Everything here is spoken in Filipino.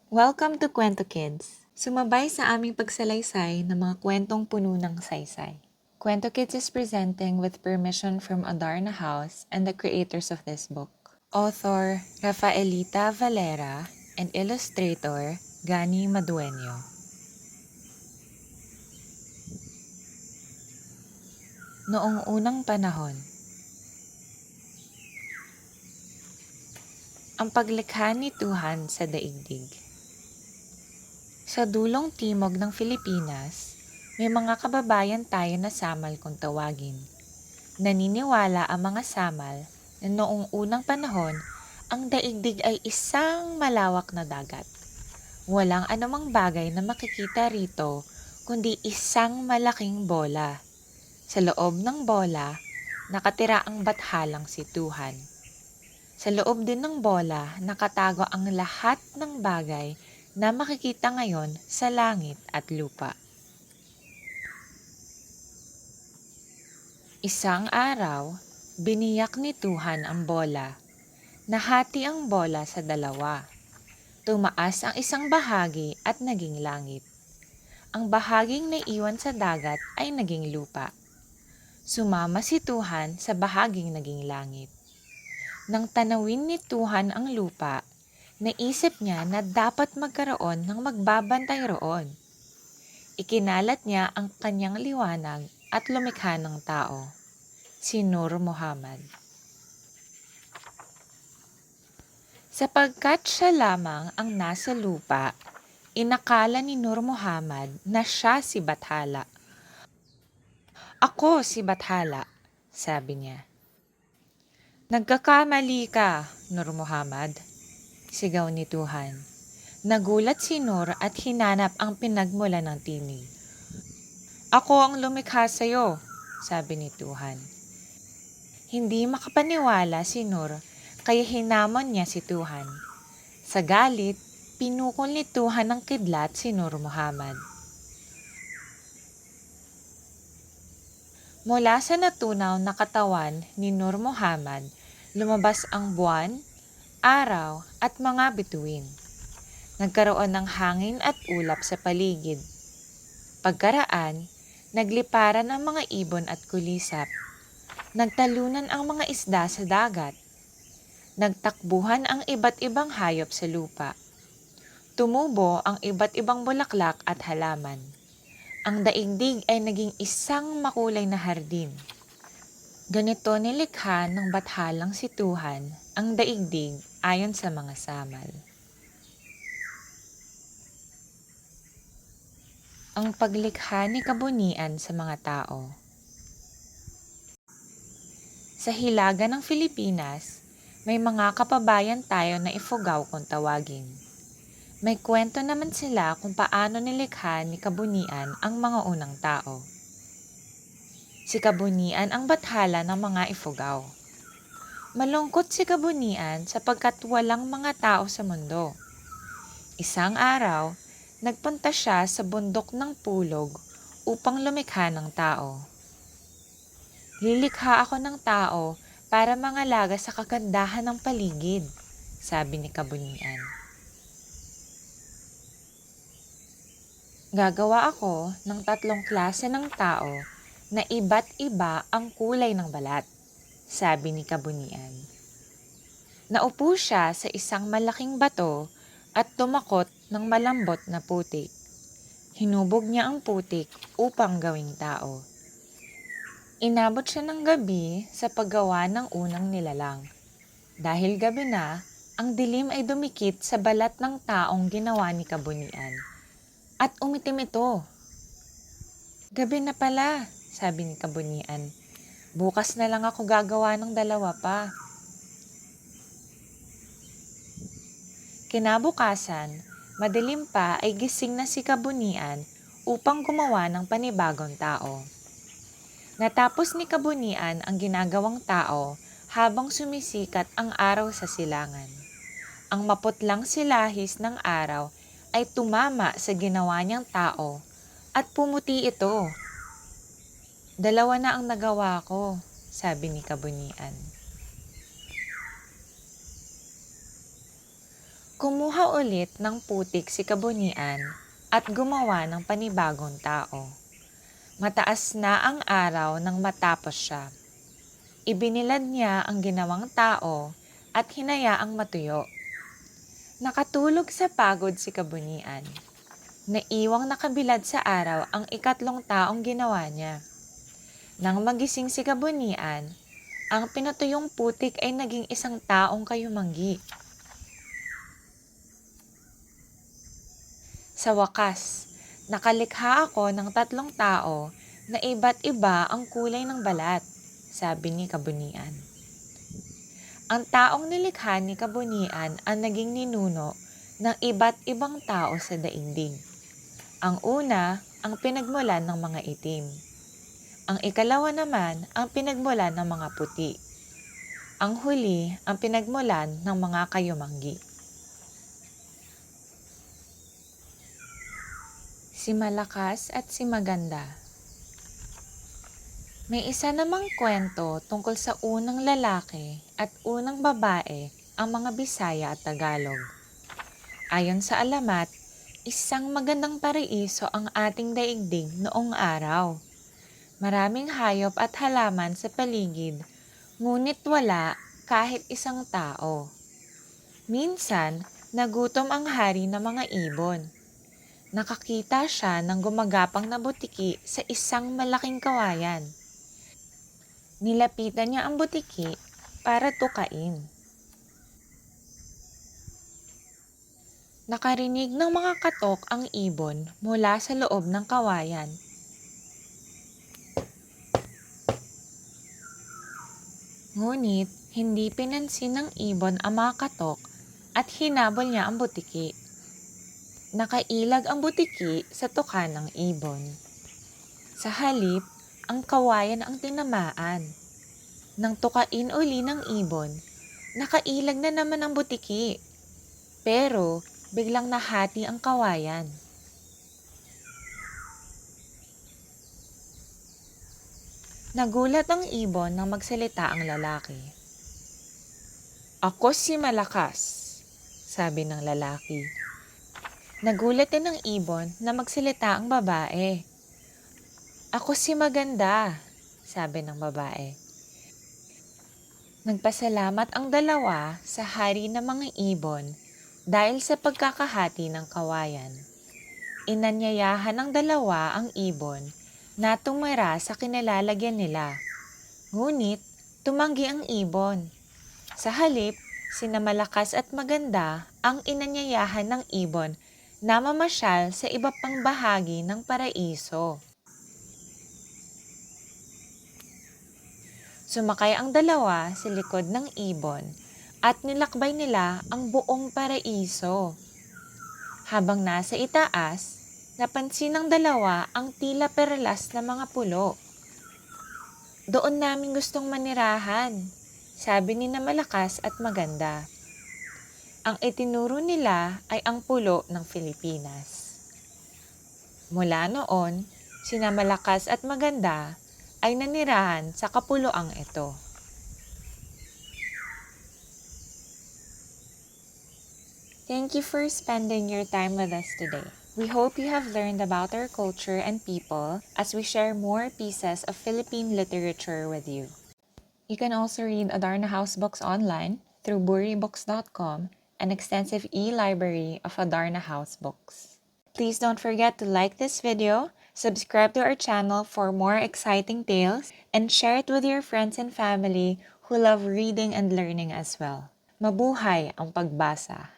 Welcome to Kwento Kids! Sumabay sa aming pagsalaysay ng mga kwentong puno ng saysay. Kwento Kids is presenting with permission from Adarna House and the creators of this book. Author Rafaelita Valera and illustrator Gani Madueño. Noong unang panahon, ang paglikha ni Tuhan sa daigdig. Sa dulong timog ng Pilipinas, may mga kababayan tayo na samal kung tawagin. Naniniwala ang mga samal na noong unang panahon, ang daigdig ay isang malawak na dagat. Walang anumang bagay na makikita rito, kundi isang malaking bola. Sa loob ng bola, nakatira ang bathalang si Tuhan. Sa loob din ng bola, nakatago ang lahat ng bagay na makikita ngayon sa langit at lupa. Isang araw, biniyak ni Tuhan ang bola. Nahati ang bola sa dalawa. Tumaas ang isang bahagi at naging langit. Ang bahaging naiwan sa dagat ay naging lupa. Sumama si Tuhan sa bahaging naging langit. Nang tanawin ni Tuhan ang lupa, naisip niya na dapat magkaroon ng magbabantay roon. Ikinalat niya ang kanyang liwanag at lumikha ng tao, si Nur Muhammad. Sapagkat siya lamang ang nasa lupa, inakala ni Nur Muhammad na siya si Bathala. Ako si Bathala, sabi niya. Nagkakamali ka, Nur Muhammad, sigaw ni Tuhan. Nagulat si Nur at hinanap ang pinagmula ng tinig. Ako ang lumikha sa'yo, sabi ni Tuhan. Hindi makapaniwala si Nur kaya hinamon niya si Tuhan. Sa galit, pinukol ni Tuhan ng kidlat si Nur Muhammad. Mula sa natunaw na katawan ni Nur Muhammad, lumabas ang buwan, araw at mga bituin. Nagkaroon ng hangin at ulap sa paligid. Pagkaraan, nagliparan ang mga ibon at kulisap. Nagtalunan ang mga isda sa dagat. Nagtakbuhan ang iba't ibang hayop sa lupa. Tumubo ang iba't ibang bulaklak at halaman. Ang daigdig ay naging isang makulay na hardin. Ganito nilikha ng bathalang si Tuhan ang daigdig ayon sa mga samal. Ang paglikha ni kabunian sa mga tao. Sa hilaga ng Pilipinas, may mga kababayan tayo na Ifugao kung tawagin. May kwento naman sila kung paano nilikha ni kabunian ang mga unang tao. Si kabunian ang bathala ng mga Ifugao. Malungkot si kabunian sapagkat walang mga tao sa mundo. Isang araw, nagpunta siya sa bundok ng Pulog upang lumikha ng tao. Lilikha ako ng tao para mangalaga sa kagandahan ng paligid, sabi ni kabunian. Gagawa ako ng 3 klase ng tao na iba't iba ang kulay ng balat, sabi ni kabunian. Naupo siya sa isang malaking bato at tumakot ng malambot na putik. Hinubog niya ang putik upang gawing tao. Inabot siya ng gabi sa paggawa ng unang nilalang. Dahil gabi na, ang dilim ay dumikit sa balat ng taong ginawa ni kabunian. At umitim ito. Gabi na pala, sabi ni kabunian. Bukas na lang ako gagawa ng 2 pa. Kinabukasan, madilim pa ay gising na si kabunian upang gumawa ng panibagong tao. Natapos ni kabunian ang ginagawang tao habang sumisikat ang araw sa silangan. Ang maputlang silahis ng araw ay tumama sa ginawa niyang tao at pumuti ito. 2 na ang nagawa ko, sabi ni kabunian. Kumuha ulit ng putik si Kabunian at gumawa ng panibagong tao. Mataas na ang araw nang matapos siya. Ibinilad niya ang ginawang tao at hinayaang matuyo. Nakatulog sa pagod si Kabunian. Naiwang nakabilad sa araw ang ikatlong taong ginawa niya. Nang magising si Kabunian, ang pinatuyong putik ay naging isang taong kayumanggi. Sa wakas, nakalikha ako ng 3 tao na iba't iba ang kulay ng balat, sabi ni Kabunian. Ang taong nilikha ni Kabunian ang naging ninuno ng iba't ibang tao sa daigdig. Ang una, ang pinagmulan ng mga itim. Ang ikalawa naman, ang pinagmulan ng mga puti. Ang huli, ang pinagmulan ng mga kayumanggi. Si Malakas at si Maganda. May isa namang kwento tungkol sa unang lalaki at unang babae ang mga Bisaya at Tagalog. Ayon sa alamat, isang magandang paraiso ang ating daigdig noong araw. Maraming hayop at halaman sa paligid, ngunit wala kahit isang tao. Minsan, nagutom ang hari ng mga ibon. Nakakita siya ng gumagapang na butiki sa isang malaking kawayan. Nilapitan niya ang butiki para tukain. Nakarinig ng mga katok ang ibon mula sa loob ng kawayan. Ngunit hindi pinansin ng ibon ang mga katok at hinabol niya ang butiki. Nakailag ang butiki sa tuka ng ibon. Sa halip, ang kawayan ang tinamaan. Nang tukain uli ng ibon, nakailag na naman ang butiki. Pero biglang nahati ang kawayan. Nagulat ang ibon nang magsalita ang lalaki. "Ako si Malakas," sabi ng lalaki. Nagulat din ng ibon na magsalita ang babae. "Ako si Maganda," sabi ng babae. Nagpasalamat ang dalawa sa hari ng mga ibon dahil sa pagkakahati ng kawayan. Inanyayahan ng dalawa ang ibon na tumira sa kinalalagyan nila. Ngunit tumanggi ang ibon. Sa halip, sina Malakas at Maganda ang inanyayahan ng ibon na mamasyal sa iba pang bahagi ng paraiso. Sumakay ang dalawa sa likod ng ibon at nilakbay nila ang buong paraiso. Habang nasa itaas, napansin ng dalawa ang tila perlas na mga pulo. "Doon namin gustong manirahan," sabi ni na Malakas at Maganda. Ang itinuro nila ay ang pulo ng Pilipinas. Mula noon, sina Malakas at Maganda ay nanirahan sa kapuloang ito. Thank you for spending your time with us today. We hope you have learned about our culture and people as we share more pieces of Philippine literature with you. You can also read Adarna House books online through buribooks.com, an extensive e-library of Adarna House books. Please don't forget to like this video, subscribe to our channel for more exciting tales, and share it with your friends and family who love reading and learning as well. Mabuhay ang pagbasa!